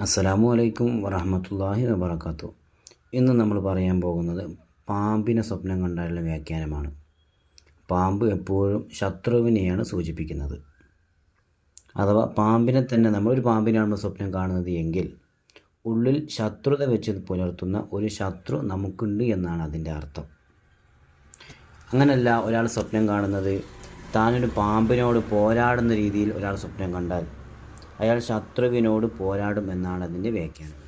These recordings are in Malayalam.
അസ്സലാമു അലൈക്കും വറഹ്മത്തുള്ളാഹി വബറകാതുഹു. ഇന്ന് നമ്മൾ പറയാൻ പോകുന്നത് പാമ്പിനെ സ്വപ്നം കണ്ടാലുള്ള വ്യാഖ്യാനമാണ്. പാമ്പ് എപ്പോഴും ശത്രുവിനെയാണ് സൂചിപ്പിക്കുന്നത്. അഥവാ പാമ്പിനെ തന്നെ നമ്മളൊരു പാമ്പിനാണ് സ്വപ്നം കാണുന്നത് എങ്കിൽ ഉള്ളിൽ ശത്രുത വെച്ച് പുലർത്തുന്ന ഒരു ശത്രു നമുക്കുണ്ട് എന്നാണ് അതിൻ്റെ അർത്ഥം. അങ്ങനല്ല ഒരാൾ സ്വപ്നം കാണുന്നത് താനൊരു പാമ്പിനോട് പോരാടുന്ന രീതിയിൽ ഒരാൾ സ്വപ്നം കണ്ടാൽ അയാൾ ശത്രുവിനോട് പോരാടും എന്നാണ് അതിൻ്റെ വ്യാഖ്യാനം.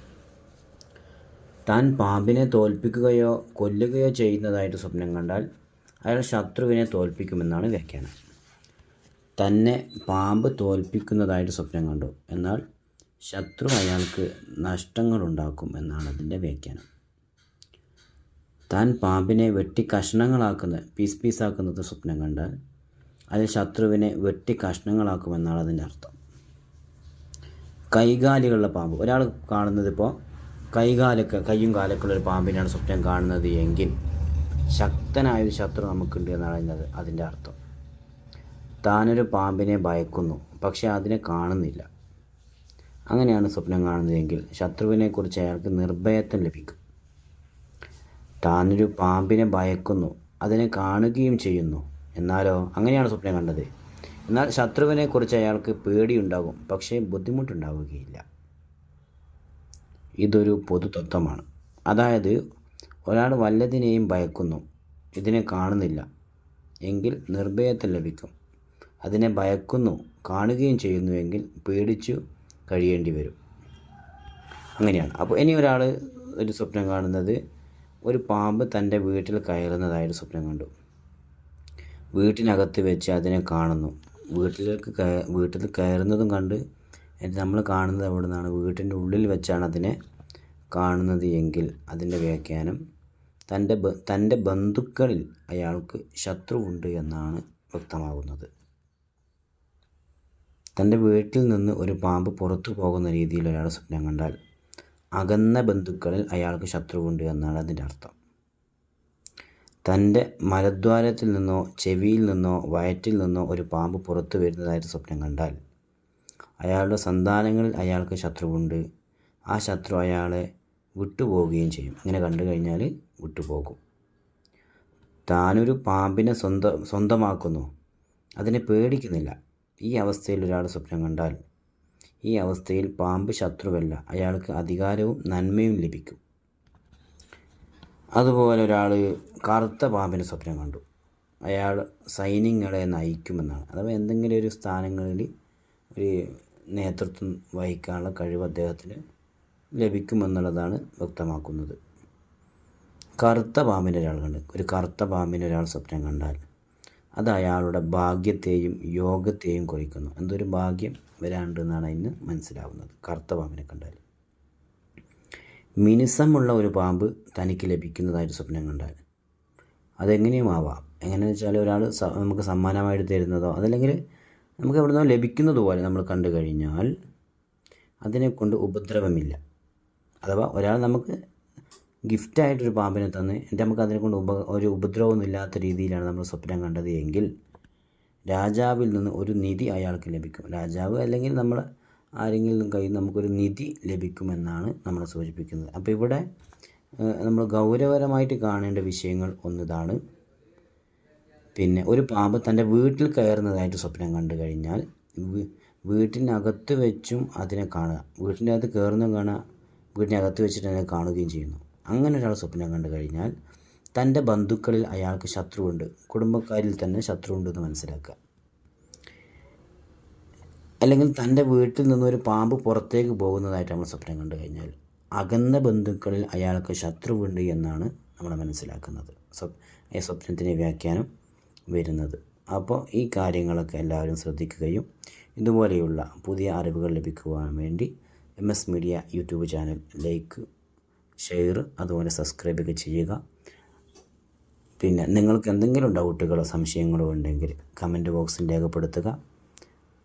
താൻ പാമ്പിനെ തോൽപ്പിക്കുകയോ കൊല്ലുകയോ ചെയ്യുന്നതായിട്ട് സ്വപ്നം കണ്ടാൽ അയാൾ ശത്രുവിനെ തോൽപ്പിക്കുമെന്നാണ് വ്യാഖ്യാനം. തന്നെ പാമ്പ് തോൽപ്പിക്കുന്നതായിട്ട് സ്വപ്നം കണ്ടു എന്നാൽ ശത്രു അയാൾക്ക് നഷ്ടങ്ങളുണ്ടാക്കും എന്നാണ് അതിൻ്റെ വ്യാഖ്യാനം. താൻ പാമ്പിനെ വെട്ടി കഷ്ണങ്ങളാക്കുന്ന പീസാക്കുന്നത് സ്വപ്നം കണ്ടാൽ അത് ശത്രുവിനെ വെട്ടി കഷ്ണങ്ങളാക്കുമെന്നാണ് അതിൻ്റെ അർത്ഥം. കൈകാലുകളുള്ള പാമ്പ് ഒരാൾ കാണുന്നത് ഇപ്പോൾ കൈയും കാലൊക്കെ ഉള്ളൊരു പാമ്പിനാണ് സ്വപ്നം കാണുന്നത് എങ്കിൽ ശക്തനായൊരു ശത്രു നമുക്കുണ്ട് എന്നാണ് അതിൻ്റെ അർത്ഥം. താനൊരു പാമ്പിനെ ഭയക്കുന്നു പക്ഷേ അതിനെ കാണുന്നില്ല, അങ്ങനെയാണ് സ്വപ്നം കാണുന്നതെങ്കിൽ ശത്രുവിനെക്കുറിച്ച് അയാൾക്ക് നിർഭയത്വം ലഭിക്കും. താനൊരു പാമ്പിനെ ഭയക്കുന്നു, അതിനെ കാണുകയും ചെയ്യുന്നു, എന്നാലോ അങ്ങനെയാണ് സ്വപ്നം കണ്ടത്, എന്നാൽ ശത്രുവിനെക്കുറിച്ച് അയാൾക്ക് പേടിയുണ്ടാകും പക്ഷേ ബുദ്ധിമുട്ടുണ്ടാവുകയില്ല. ഇതൊരു പൊതുതത്വമാണ്. അതായത് ഒരാൾ വല്ലതിനെയും ഭയക്കുന്നു, ഇതിനെ കാണുന്നില്ല എങ്കിൽ നിർഭയത്വം ലഭിക്കും. അതിനെ ഭയക്കുന്നു, കാണുകയും ചെയ്യുന്നുവെങ്കിൽ പേടിച്ചു കഴിയേണ്ടി വരും. അങ്ങനെയാണ്. അപ്പോൾ ഇനി ഒരാൾ ഒരു സ്വപ്നം കാണുന്നത് ഒരു പാമ്പ് തൻ്റെ വീട്ടിൽ കയറുന്നതായിട്ട് സ്വപ്നം കണ്ടു. വീട്ടിനകത്ത് വെച്ച് അതിനെ കാണുന്നു. വീട്ടിൽ കയറുന്നതും കണ്ട് നമ്മൾ കാണുന്നത് എവിടെ നിന്നാണ്? വീട്ടിൻ്റെ ഉള്ളിൽ വെച്ചാണ് അതിനെ കാണുന്നത് എങ്കിൽ അതിൻ്റെ വ്യാഖ്യാനം തൻ്റെ ബന്ധുക്കളിൽ അയാൾക്ക് ശത്രുവുണ്ട് എന്നാണ് വ്യക്തമാകുന്നത്. തൻ്റെ വീട്ടിൽ നിന്ന് ഒരു പാമ്പ് പുറത്തു പോകുന്ന രീതിയിൽ ഒരാൾ സ്വപ്നം കണ്ടാൽ അകന്ന ബന്ധുക്കളിൽ അയാൾക്ക് ശത്രുവുണ്ട് എന്നാണ് അതിൻ്റെ അർത്ഥം. തൻ്റെ മലദ്വാരത്തിൽ നിന്നോ ചെവിയിൽ നിന്നോ വയറ്റിൽ നിന്നോ ഒരു പാമ്പ് പുറത്തു വരുന്നതായിട്ട് സ്വപ്നം കണ്ടാൽ അയാളുടെ സന്താനങ്ങളിൽ അയാൾക്ക് ശത്രുവുണ്ട്, ആ ശത്രു അയാളെ വിട്ടുപോവുകയും ചെയ്യും. അങ്ങനെ കണ്ടു കഴിഞ്ഞാൽ വിട്ടുപോകും. താനൊരു പാമ്പിനെ സ്വന്തമാക്കുന്നു, അതിനെ പേടിക്കുന്നില്ല. ഈ അവസ്ഥയിൽ ഒരാൾ സ്വപ്നം കണ്ടാൽ ഈ അവസ്ഥയിൽ പാമ്പ് ശത്രുവല്ല, അയാൾക്ക് അധികാരവും നന്മയും ലഭിക്കും. അതുപോലെ ഒരാൾ കറുത്ത പാമ്പിനെ സ്വപ്നം കണ്ടു, അയാൾ സൈന്യങ്ങളെ നയിക്കുമെന്നാണ്. അഥവാ എന്തെങ്കിലും ഒരു സ്ഥാനങ്ങളിൽ ഒരു നേതൃത്വം വഹിക്കാനുള്ള കഴിവ് അദ്ദേഹത്തിന് ലഭിക്കുമെന്നുള്ളതാണ് വ്യക്തമാക്കുന്നത്. കറുത്ത പാമ്പിനെ ഒരാൾ കണ്ട് ഒരു കറുത്ത പാമ്പിനെ ഒരാൾ സ്വപ്നം കണ്ടാൽ അത് അയാളുടെ ഭാഗ്യത്തെയും യോഗത്തെയും കുറിക്കുന്നു. എന്തൊരു ഭാഗ്യം വരാണ്ട് എന്നാണ് അതിന് മനസ്സിലാവുന്നത് കറുത്ത പാമ്പിനെ കണ്ടാൽ. മിനുസമുള്ള ഒരു പാമ്പ് തനിക്ക് ലഭിക്കുന്നതായിട്ട് സ്വപ്നം കണ്ടാൽ അതെങ്ങനെയും ആവാം. എങ്ങനെയെന്ന് വെച്ചാൽ ഒരാൾ നമുക്ക് സമ്മാനമായിട്ട് തരുന്നതോ അതല്ലെങ്കിൽ നമുക്ക് എവിടെ നിന്നോ ലഭിക്കുന്നത് പോലെ നമ്മൾ കണ്ടു കഴിഞ്ഞാൽ അതിനെക്കൊണ്ട് ഉപദ്രവമില്ല. അഥവാ ഒരാൾ നമുക്ക് ഗിഫ്റ്റായിട്ടൊരു പാമ്പിനെ തന്ന് നമുക്ക് അതിനെക്കൊണ്ട് ഒരു ഉപദ്രവമൊന്നും ഇല്ലാത്ത രീതിയിലാണ് നമ്മൾ സ്വപ്നം കണ്ടത് എങ്കിൽ രാജാവിൽ നിന്ന് ഒരു നിധി അയാൾക്ക് ലഭിക്കും. രാജാവ് അല്ലെങ്കിൽ നമ്മൾ ആരെങ്കിലും കയ്യിൽ നമുക്കൊരു നിധി ലഭിക്കുമെന്നാണ് നമ്മളെ സൂചിപ്പിക്കുന്നത്. അപ്പോൾ ഇവിടെ നമ്മൾ ഗൗരവപരമായിട്ട് കാണേണ്ട വിഷയങ്ങൾ ഒന്നിതാണ്. പിന്നെ ഒരു പാമ്പ് തൻ്റെ വീട്ടിൽ കയറുന്നതായിട്ട് സ്വപ്നം കണ്ടു കഴിഞ്ഞാൽ വീട്ടിനകത്ത് വെച്ചും അതിനെ കാണുക, വീട്ടിൻ്റെ അകത്ത് കയറുന്നതും കാണുക, വീട്ടിനകത്ത് വെച്ചിട്ട് അതിനെ കാണുകയും ചെയ്യുന്നു. അങ്ങനെ ഒരാൾ സ്വപ്നം കണ്ടു കഴിഞ്ഞാൽ തൻ്റെ ബന്ധുക്കളിൽ അയാൾക്ക് ശത്രുവുണ്ട്, കുടുംബക്കാരിൽ തന്നെ ശത്രുവുണ്ടെന്ന് മനസ്സിലാക്കുക. അല്ലെങ്കിൽ തൻ്റെ വീട്ടിൽ നിന്നൊരു പാമ്പ് പുറത്തേക്ക് പോകുന്നതായിട്ട് നമ്മൾ സ്വപ്നം കണ്ടു കഴിഞ്ഞാൽ അകന്ന ബന്ധുക്കളിൽ അയാൾക്ക് ശത്രുവുണ്ട് എന്നാണ് നമ്മൾ മനസ്സിലാക്കുന്നത്. ഈ സ്വപ്നത്തിൻ്റെ വ്യാഖ്യാനം വരുന്നത്. അപ്പോൾ ഈ കാര്യങ്ങളൊക്കെ എല്ലാവരും ശ്രദ്ധിക്കുകയും ഇതുപോലെയുള്ള പുതിയ അറിവുകൾ ലഭിക്കുവാൻ വേണ്ടി MS media YouTube channel like, share, അതുപോലെ സബ്സ്ക്രൈബൊക്കെ ചെയ്യുക. പിന്നെ നിങ്ങൾക്ക് എന്തെങ്കിലും ഡൗട്ടുകളോ സംശയങ്ങളോ ഉണ്ടെങ്കിൽ കമൻറ്റ് ബോക്സിൽ രേഖപ്പെടുത്തുക.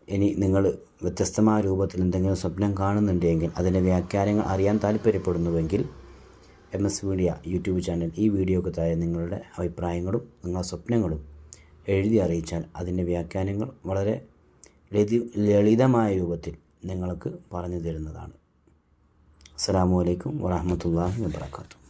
ഇനി നിങ്ങൾ വ്യത്യസ്തമായ രൂപത്തിൽ എന്തെങ്കിലും സ്വപ്നം കാണുന്നുണ്ടെങ്കിൽ അതിൻ്റെ വ്യാഖ്യാനങ്ങൾ അറിയാൻ താല്പര്യപ്പെടുന്നുവെങ്കിൽ MS മീഡിയ യൂട്യൂബ് ചാനൽ ഈ വീഡിയോക്ക് താഴെ നിങ്ങളുടെ അഭിപ്രായങ്ങളും നിങ്ങളുടെ സ്വപ്നങ്ങളും എഴുതി അറിയിച്ചാൽ അതിൻ്റെ വ്യാഖ്യാനങ്ങൾ വളരെ ലളിതമായ രൂപത്തിൽ നിങ്ങൾക്ക് പറഞ്ഞു തരുന്നതാണ്. അസ്സലാമു അലൈക്കും വറഹ്മത്തുള്ളാഹി വബറകാതുഹു.